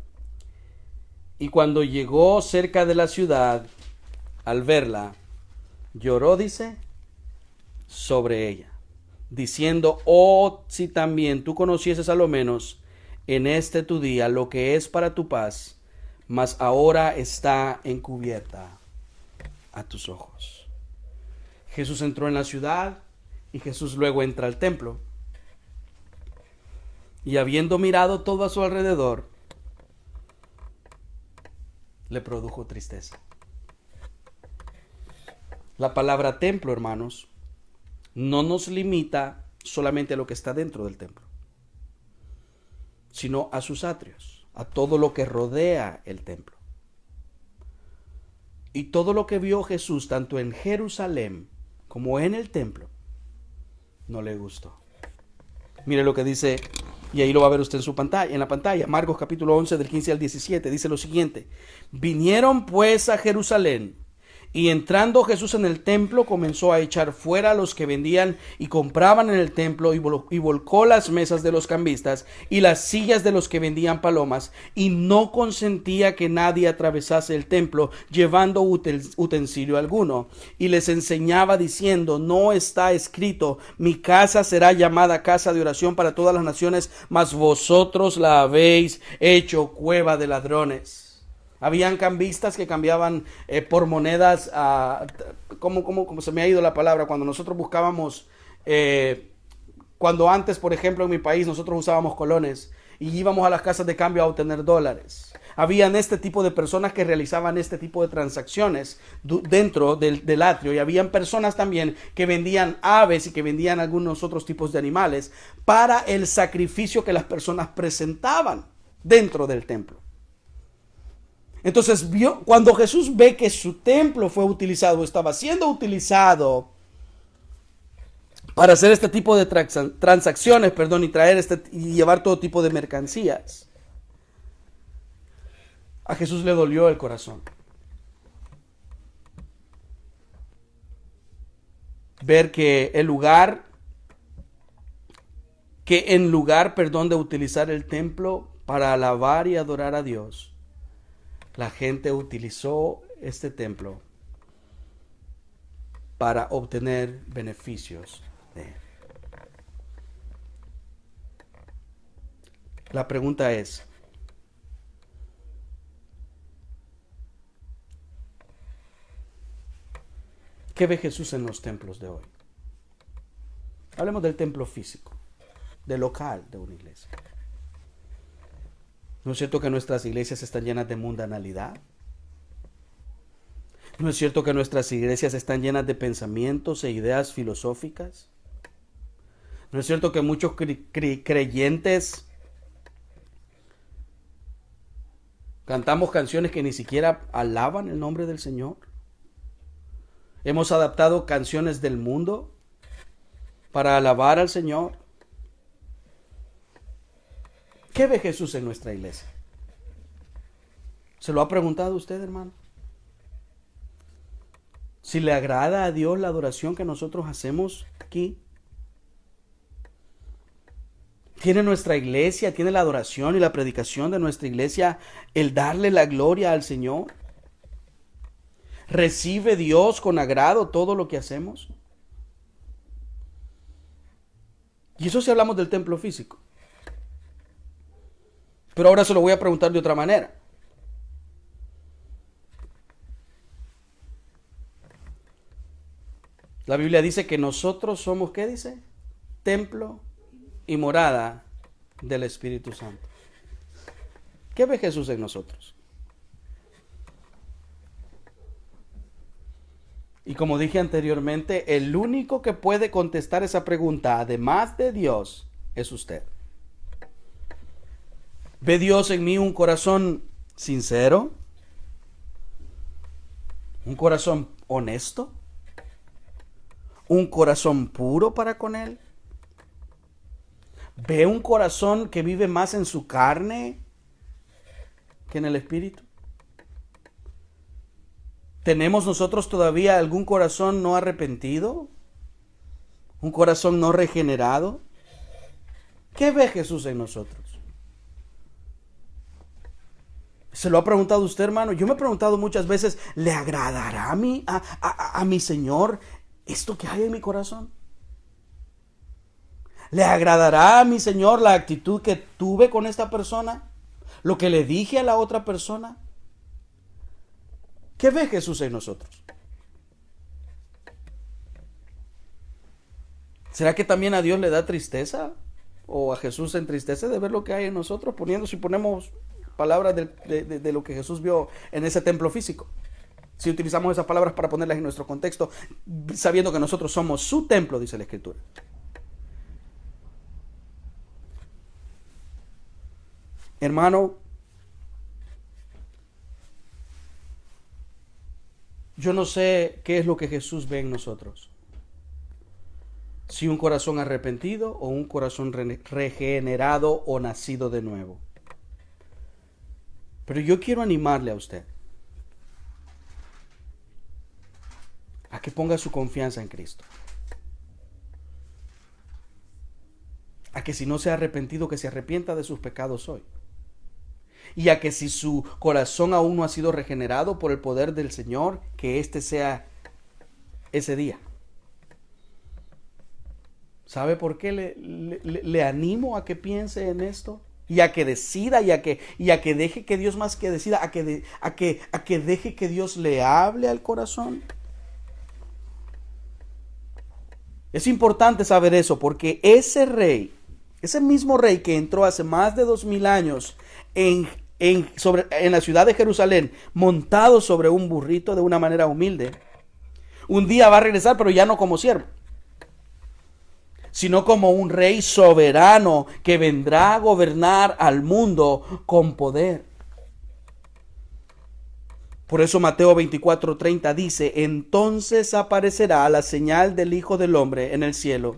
Y cuando llegó cerca de la ciudad, al verla, lloró, dice, sobre ella, diciendo: oh, si también tú conocieses a lo menos en este tu día lo que es para tu paz, mas ahora está encubierta a tus ojos. Jesús entró en la ciudad y Jesús luego entra al templo. Y habiendo mirado todo a su alrededor, le produjo tristeza. La palabra templo, hermanos, no nos limita solamente a lo que está dentro del templo, sino a sus atrios, a todo lo que rodea el templo. Y todo lo que vio Jesús, tanto en Jerusalén como en el templo, no le gustó. Mire lo que dice, y ahí lo va a ver usted en la pantalla, Marcos capítulo 11 del 15 al 17, dice lo siguiente: vinieron pues a Jerusalén, y entrando Jesús en el templo, comenzó a echar fuera a los que vendían y compraban en el templo, y volcó las mesas de los cambistas y las sillas de los que vendían palomas, y no consentía que nadie atravesase el templo llevando utensilio alguno. Y les enseñaba diciendo: no está escrito, mi casa será llamada casa de oración para todas las naciones, mas vosotros la habéis hecho cueva de ladrones. Habían cambistas que cambiaban por monedas, ¿cómo se me ha ido la palabra? Cuando nosotros buscábamos, cuando antes, por ejemplo, en mi país, nosotros usábamos colones y íbamos a las casas de cambio a obtener dólares. Habían este tipo de personas que realizaban este tipo de transacciones dentro del atrio, y habían personas también que vendían aves y que vendían algunos otros tipos de animales para el sacrificio que las personas presentaban dentro del templo. Entonces cuando Jesús ve que su templo fue utilizado, estaba siendo utilizado para hacer este tipo de transacciones, y traer y llevar todo tipo de mercancías, a Jesús le dolió el corazón ver que en lugar de utilizar el templo para alabar y adorar a Dios, la gente utilizó este templo para obtener beneficios de él. La pregunta es: ¿qué ve Jesús en los templos de hoy? Hablemos del templo físico, del local de una iglesia. ¿No es cierto que nuestras iglesias están llenas de mundanalidad? ¿No es cierto que nuestras iglesias están llenas de pensamientos e ideas filosóficas? ¿No es cierto que muchos creyentes cantamos canciones que ni siquiera alaban el nombre del Señor? Hemos adaptado canciones del mundo para alabar al Señor. ¿Qué ve Jesús en nuestra iglesia? ¿Se lo ha preguntado usted, hermano? Si le agrada a Dios la adoración que nosotros hacemos aquí. ¿Tiene nuestra iglesia, tiene la adoración y la predicación de nuestra iglesia el darle la gloria al Señor? ¿Recibe Dios con agrado todo lo que hacemos? Y eso si hablamos del templo físico. Pero ahora se lo voy a preguntar de otra manera. La Biblia dice que nosotros somos, ¿qué dice? Templo y morada del Espíritu Santo. ¿Qué ve Jesús en nosotros? Y como dije anteriormente, el único que puede contestar esa pregunta, además de Dios, es usted. ¿Ve Dios en mí un corazón sincero? ¿Un corazón honesto? ¿Un corazón puro para con Él? ¿Ve un corazón que vive más en su carne que en el espíritu? ¿Tenemos nosotros todavía algún corazón no arrepentido? ¿Un corazón no regenerado? ¿Qué ve Jesús en nosotros? ¿Se lo ha preguntado usted, hermano? Yo me he preguntado muchas veces, ¿le agradará a mi Señor esto que hay en mi corazón? ¿Le agradará a mi Señor la actitud que tuve con esta persona? ¿Lo que le dije a la otra persona? ¿Qué ve Jesús en nosotros? ¿Será que también a Dios le da tristeza? ¿O a Jesús se entristece de ver lo que hay en nosotros? Si ponemos palabras de lo que Jesús vio en ese templo físico. Si utilizamos esas palabras para ponerlas en nuestro contexto, sabiendo que nosotros somos su templo, dice la Escritura. Hermano, yo no sé qué es lo que Jesús ve en nosotros. Si un corazón arrepentido o un corazón regenerado o nacido de nuevo. Pero yo quiero animarle a usted a que ponga su confianza en Cristo. A que si no se ha arrepentido, que se arrepienta de sus pecados hoy. Y a que si su corazón aún no ha sido regenerado por el poder del Señor, que este sea ese día. ¿Sabe por qué le animo a que piense en esto? Y a que decida, y a que deje que Dios más que decida, a que deje que Dios le hable al corazón. Es importante saber eso, porque ese rey, ese mismo rey que entró hace más de 2000 años en la ciudad de Jerusalén, montado sobre un burrito de una manera humilde, un día va a regresar, pero ya no como siervo, sino como un rey soberano que vendrá a gobernar al mundo con poder. Por eso Mateo 24:30 dice: entonces aparecerá la señal del Hijo del Hombre en el cielo,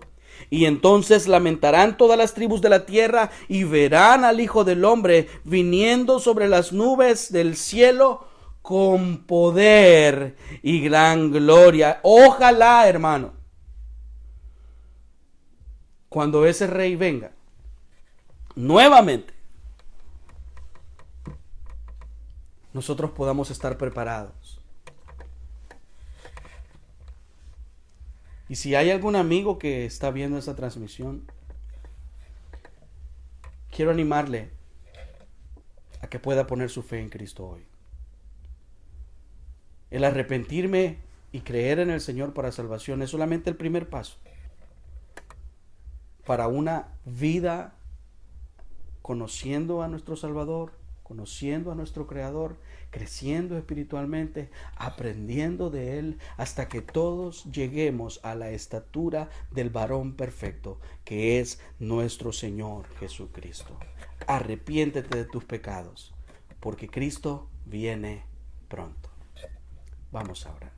y entonces lamentarán todas las tribus de la tierra y verán al Hijo del Hombre viniendo sobre las nubes del cielo con poder y gran gloria. Ojalá, hermano, cuando ese rey venga nuevamente, nosotros podamos estar preparados. Y si hay algún amigo que está viendo esta transmisión, quiero animarle a que pueda poner su fe en Cristo hoy. El arrepentirme y creer en el Señor para salvación es solamente el primer paso para una vida conociendo a nuestro Salvador, conociendo a nuestro Creador, creciendo espiritualmente, aprendiendo de Él, hasta que todos lleguemos a la estatura del varón perfecto, que es nuestro Señor Jesucristo. Arrepiéntete de tus pecados, porque Cristo viene pronto. Vamos a orar.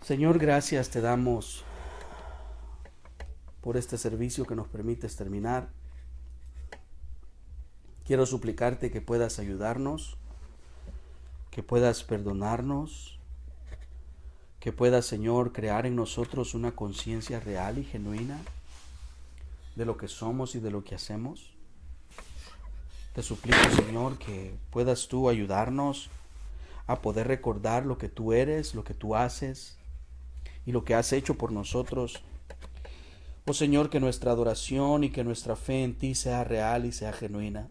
Señor, gracias te damos por este servicio que nos permites terminar. Quiero suplicarte que puedas ayudarnos, que puedas perdonarnos, que puedas, Señor, crear en nosotros una conciencia real y genuina de lo que somos y de lo que hacemos. Te suplico, Señor, que puedas tú ayudarnos a poder recordar lo que tú eres, lo que tú haces y lo que has hecho por nosotros. Oh Señor, que nuestra adoración y que nuestra fe en ti sea real y sea genuina.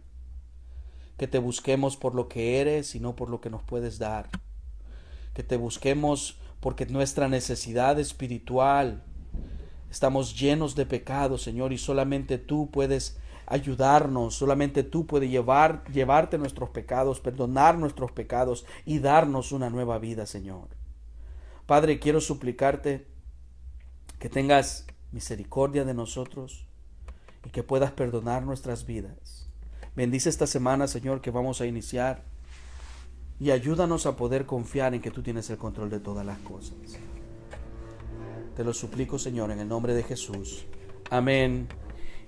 Que te busquemos por lo que eres y no por lo que nos puedes dar. Que te busquemos porque nuestra necesidad espiritual, estamos llenos de pecado, Señor, y solamente tú puedes ayudarnos. Solamente tú puedes llevarte nuestros pecados, perdonar nuestros pecados y darnos una nueva vida, Señor. Padre, quiero suplicarte que tengas misericordia de nosotros y que puedas perdonar nuestras vidas. Bendice esta semana, Señor, que vamos a iniciar, y ayúdanos a poder confiar en que tú tienes el control de todas las cosas. Te lo suplico, Señor, en el nombre de Jesús. Amén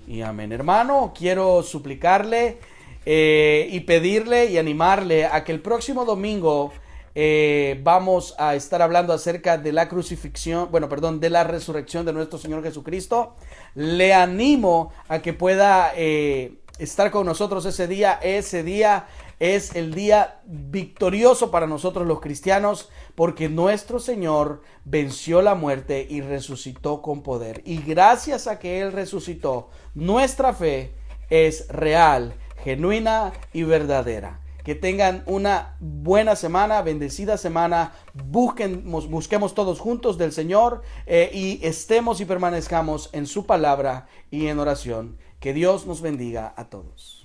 y amén. Hermano, quiero suplicarle y pedirle y animarle a que el próximo domingo vamos a estar hablando acerca de la crucifixión, de la resurrección de nuestro Señor Jesucristo. Le animo a que pueda estar con nosotros ese día. Ese día es el día victorioso para nosotros los cristianos, porque nuestro Señor venció la muerte y resucitó con poder. Y gracias a que Él resucitó, nuestra fe es real, genuina y verdadera. Que tengan una buena semana, bendecida semana. Busquemos todos juntos del Señor y estemos y permanezcamos en su palabra y en oración. Que Dios nos bendiga a todos.